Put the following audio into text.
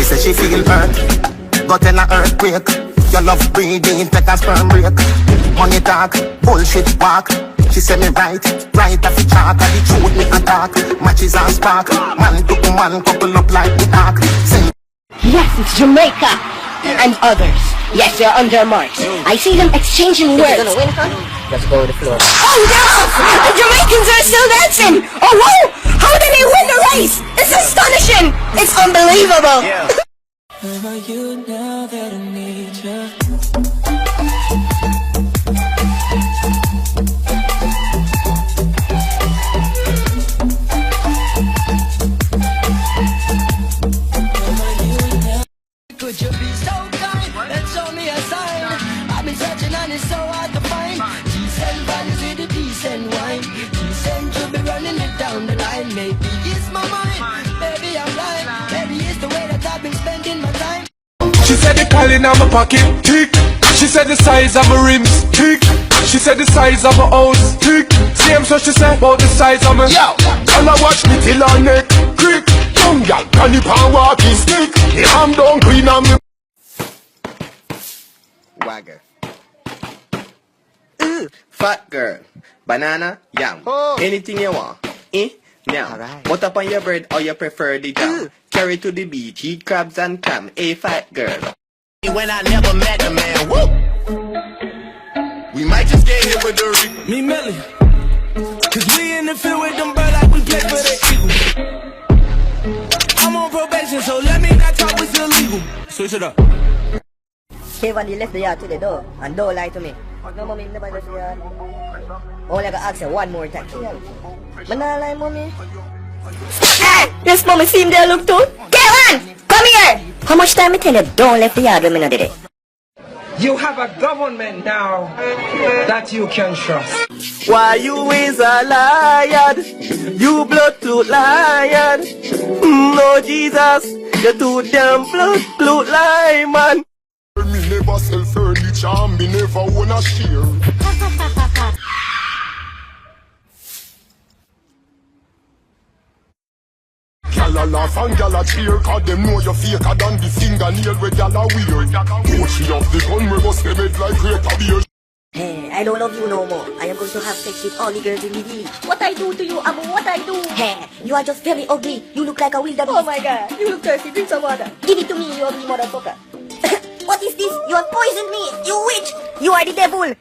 She say she feel hurt, got in a earthquake. Your love breathing, take a sperm break. Money talk, bullshit walk. She say me right off the chalk. And the truth me attack, matches and spark. Man to man, couple up like the ark. Yes, it's Jamaica and others. Yes, they're on their marks. I see them exchanging words. Let's go to the floor. Oh no! The Jamaicans are still dancing! Oh whoa! How did they win the race? It's astonishing! It's unbelievable! Where are you now that I need you? Could you be so kind and show me a sign? I've been searching and it's so hard to find. Decent values with a decent wine. Decent to be running it down the line. Maybe it's my mind, maybe I'm blind. Maybe it's the way that I've been spending my time. She said the calling on my pocket, tick. She said the size of my rims, tick. She said the size of my house, tick. Same so she said about the size of my yo. And I watch me till her neck, crick. Young gal, can you pan walking stick? The arm down clean on me. Wagger. Fat girl. Banana, yam. Anything you want. Now, what up on your bread or you prefer the jam? Carry to the beach, eat crabs and clam. A fat girl. When I never met the man, woo! We might just get hit with the Me Millie. Cause we in the field with them bird like we play for the Eagles. I'm on probation, so let me not talk what's illegal. Switch it up. Kevin, you left the yard to the door and don't lie to me. No, mommy, never left the yard. Only I gotta ask you one more time. But not lie, mommy. Hey! Yes, mommy, see him there look too? Kevin! Come here! How much time I tell you don't left the yard when me not did it? You have a government now that you can trust. Why you is a liar? You blood to lion. No Jesus, you too damn blood lie, man. Me never sell furniture and me never own a share. Gyal a laugh and gyal a cheer, cause them know you faker than the fingernail where gyal a wear. Oh, she have the gun where bust them head like greater beer. Hey, I don't love you no more. I am going to have sex with all the girls in the village. What I do to you, Abu? What I do? Hey, you are just very ugly. You look like a wildebeest. Oh my god, you look thirsty, drink some water. Give it to me, you ugly motherfucker. What is this? You have poisoned me, you witch. You are the devil.